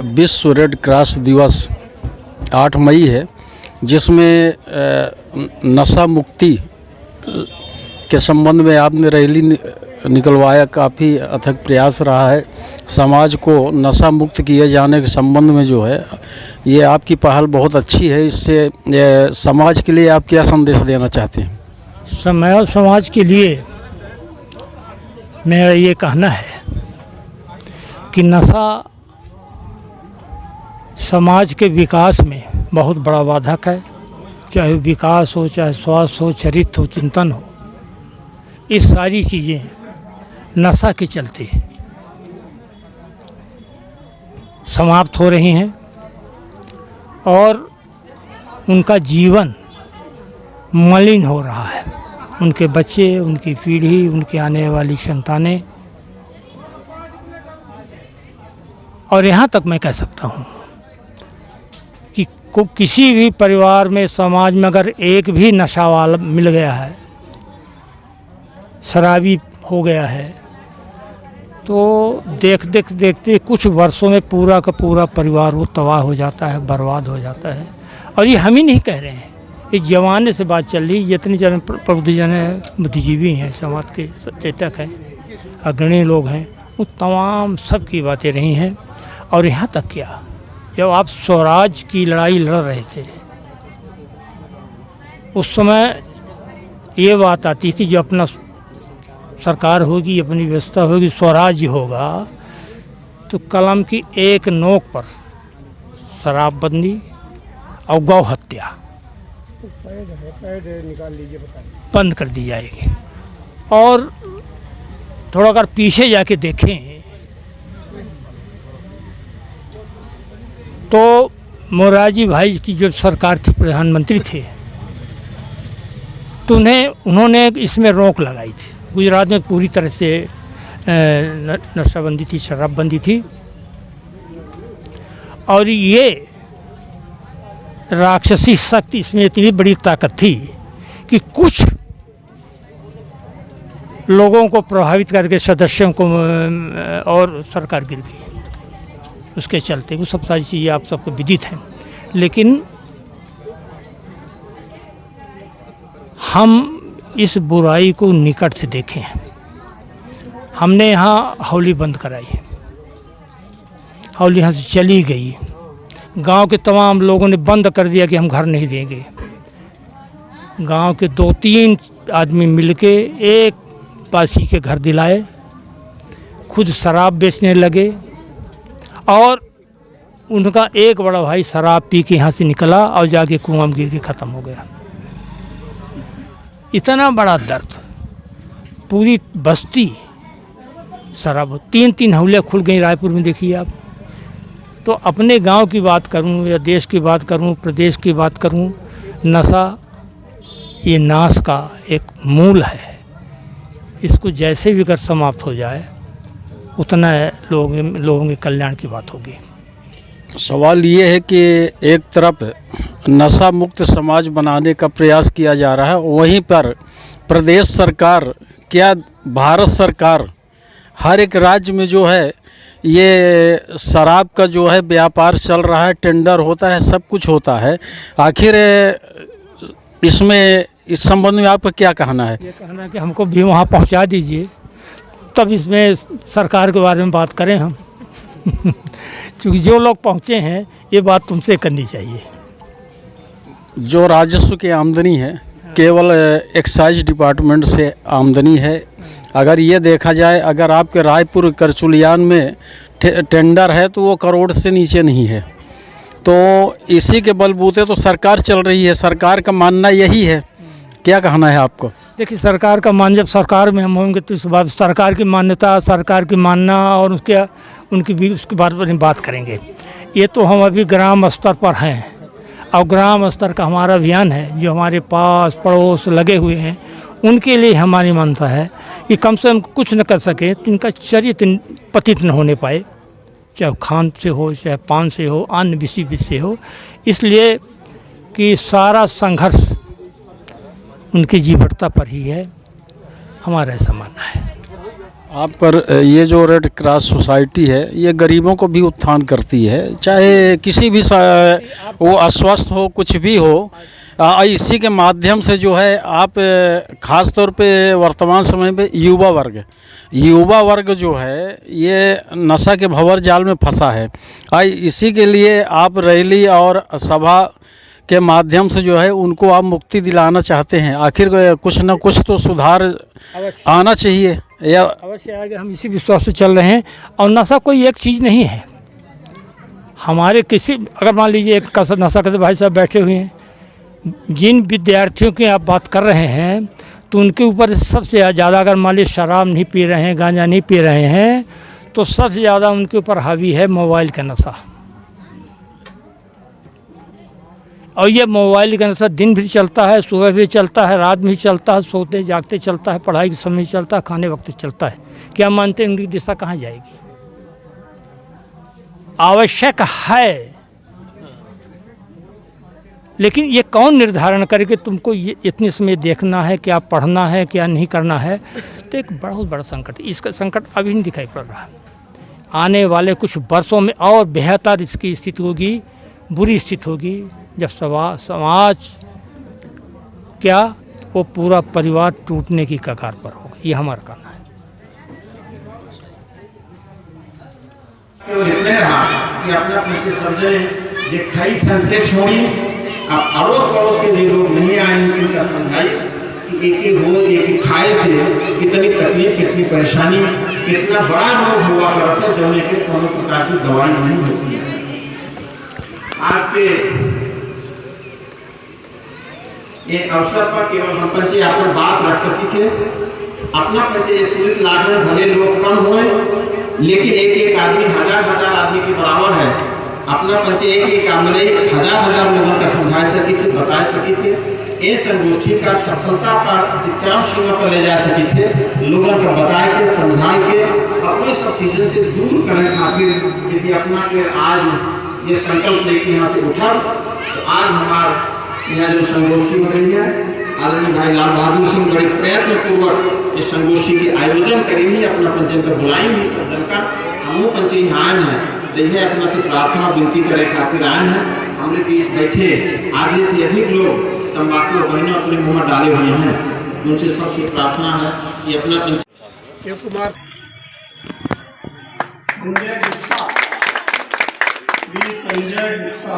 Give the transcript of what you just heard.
विश्व red cross दिवस 8 मई है, जिसमें नशा मुक्ति के संबंध में आपने रैली निकलवाया। काफ़ी अथक प्रयास रहा है। समाज को नशा मुक्त किए जाने के संबंध में जो है ये आपकी पहल बहुत अच्छी है। इससे समाज के लिए आप क्या संदेश देना चाहते हैं? समाज के लिए मेरा ये कहना है कि नशा समाज के विकास में बहुत बड़ा बाधक है। चाहे विकास हो, चाहे स्वास्थ्य हो, चरित्र हो, चिंतन हो, ये सारी चीज़ें नशा के चलते समाप्त हो रही हैं और उनका जीवन मलिन हो रहा है। उनके बच्चे, उनकी पीढ़ी, उनकी आने वाली संतानें, और यहाँ तक मैं कह सकता हूँ कि किसी भी परिवार में, समाज में अगर एक भी नशा वाला मिल गया है, शराबी हो गया है, तो देखते कुछ वर्षों में पूरा का पूरा परिवार वो तबाह हो जाता है, बर्बाद हो जाता है। और ये हम ही नहीं कह रहे हैं, इस जमाने से बात चल रही। जितने जन प्रबुद्धजन हैं, बुद्धिजीवी हैं, समाज के चेतक हैं, अग्रणी लोग हैं, वो तमाम सब की बातें रही हैं। और यहाँ तक क्या, जब आप स्वराज की लड़ाई लड़ रहे थे, उस समय ये बात आती कि जो अपना सरकार होगी, अपनी व्यवस्था होगी, स्वराज्य होगा, तो कलम की एक नोक पर शराबबंदी और गौ हत्या बंद कर दी जाएगी। और थोड़ा अगर पीछे जाके देखें तो मोरारजी भाई की जो सरकार थी, प्रधानमंत्री थे, तो उन्होंने इसमें रोक लगाई थी। गुजरात में पूरी तरह से नशाबंदी थी, शराबबंदी थी। और ये राक्षसी शक्ति, इसमें इतनी बड़ी ताकत थी कि कुछ लोगों को प्रभावित करके सदस्यों को, और सरकार गिर गई। उसके चलते वो सब सारी चीज़ें आप सबको विदित हैं। लेकिन हम इस बुराई को निकट से देखे हैं। हमने यहाँ हौली बंद कराई, हौली यहाँ से चली गई। गांव के तमाम लोगों ने बंद कर दिया कि हम घर नहीं देंगे। गांव के 2-3 आदमी मिलके एक पासी के घर दिलाए, खुद शराब बेचने लगे, और उनका एक बड़ा भाई शराब पी के यहाँ से निकला और जाके कुआं में गिर के ख़त्म हो गया। इतना बड़ा दर्द, पूरी बस्ती शराब, 3-3 हौलियाँ खुल गई रायपुर में, देखिए आप। तो अपने गांव की बात करूं या देश की बात करूं, प्रदेश की बात करूं, नशा ये नाश का एक मूल है। इसको जैसे भी अगर समाप्त हो जाए, उतना लोगों के कल्याण की बात होगी। सवाल ये है कि एक तरफ नशा मुक्त समाज बनाने का प्रयास किया जा रहा है, वहीं पर प्रदेश सरकार, क्या भारत सरकार हर एक राज्य में जो है ये शराब का जो है व्यापार चल रहा है, टेंडर होता है, सब कुछ होता है। आखिर इसमें, इस संबंध में आपका क्या कहना है? ये कहना है कि हमको भी वहाँ पहुँचा दीजिए, तब इसमें सरकार के बारे में बात करें हम। क्योंकि जो लोग पहुँचे हैं, ये बात तुमसे करनी चाहिए। जो राजस्व की आमदनी है, केवल एक्साइज डिपार्टमेंट से आमदनी है। अगर ये देखा जाए, अगर आपके रायपुर करचुलियान में टेंडर है तो वो करोड़ से नीचे नहीं है। तो इसी के बलबूते तो सरकार चल रही है। सरकार का मानना यही है, क्या कहना है आपको? देखिए, सरकार का जब सरकार में हम होंगे तो इस बात, सरकार की मान्यता, सरकार की मानना और उनकी भी उसके बारे में बात करेंगे। ये तो हम अभी ग्राम स्तर पर हैं, और ग्राम स्तर का हमारा अभियान है। जो हमारे पास पड़ोस लगे हुए हैं, उनके लिए हमारी मान्यता है कि कम से कम कुछ न कर सके तो इनका चरित्र पतित न होने पाए, चाहे खान से हो, चाहे पान से हो, अन्य विषय से हो। इसलिए कि सारा संघर्ष उनकी जीवटता पर ही है, हमारा ऐसा मानना है। आप पर ये जो रेड क्रॉस सोसाइटी है ये गरीबों को भी उत्थान करती है, चाहे किसी भी वो अस्वस्थ हो कुछ भी हो। इसी के माध्यम से जो है आप ख़ास तौर पे वर्तमान समय पे युवा वर्ग जो है ये नशा के भंवर जाल में फंसा है। इसी के लिए आप रैली और सभा के माध्यम से जो है उनको आप मुक्ति दिलाना चाहते हैं। आखिर कुछ न कुछ तो सुधार आना चाहिए। या अवश्य आगे हम इसी विश्वास से चल रहे हैं। और नशा कोई एक चीज़ नहीं है हमारे किसी, अगर मान लीजिए एक नशा करते भाई साहब बैठे हुए हैं, जिन विद्यार्थियों की आप बात कर रहे हैं तो उनके ऊपर सबसे ज़्यादा, अगर मान लीजिए शराब नहीं पी रहे हैं, गांजा नहीं पी रहे हैं, तो सबसे ज़्यादा उनके ऊपर हावी है मोबाइल का नशा। और ये मोबाइल का नशा दिन भी चलता है, सुबह भी चलता है, रात भी चलता है, सोते जागते चलता है, पढ़ाई के समय चलता है, खाने वक्त चलता है। क्या मानते हैं उनकी दिशा कहाँ जाएगी? आवश्यक है, लेकिन ये कौन निर्धारण करे कि तुमको ये इतने समय देखना है, क्या पढ़ना है, क्या नहीं करना है? तो एक बहुत बड़ा संकट है। इसका संकट अभी नहीं दिखाई पड़ रहा। आने वाले कुछ वर्षों में और बेहतर इसकी स्थिति होगी, बुरी स्थिति होगी, जब समाज क्या वो पूरा परिवार टूटने की कगार पर होगा। ये हमारा कहना है। केवल इतने रहा कि अपना पीछे समझे ये खाई ठंडे छोड़ी, अब अड़ोस पड़ोस के जो लोग नहीं आए इनका समझाई कि एक रोज एक खाए से कितनी तकलीफ, कितनी परेशानी, कितना बड़ा रोग हुआ करता है जो लेकिन कोनो प्रकार की दवाई नहीं होती है। आज के एक अवसर पर केवल हम पंचे अपन बात रख सकी थे। अपना पंचे स्पिरिट लागन भले लोग कम हुए, लेकिन एक आदमी हजार आदमी के बराबर है। अपना पंचे एक आदमी हजार लोगों का समझा सकी थे, बता सकी थे। ये संगोष्ठी का सफलता पर चरम सीमा पर ले जा सकी थे। लोगों को बताए के, समझाए के, अपने सब चीज़ों से दूर करने खातिर यदि अपना के आज ये संकल्प लेके यहाँ से उठा, तो आज हमारे यहाँ जो संगोष्ठी हो रही है, आदरणीय भाई लाल बहादुर सिंह बड़े प्रयत्न पूर्वक इस संगोष्ठी के आयोजन करेंगे। अपना पंचन को बुलाएंगे सब जन का। हम पंच यहाँ आए हैं तो यह अपना से प्रार्थना विनती करे खातिर आए हैं। हमने बीच बैठे आधे से अधिक लोग तम्बाकू और बहनों अपने मुँह में डाले हुए हैं। उनसे सबसे प्रार्थना है कि अपना शिव कुमार संजय गुप्ता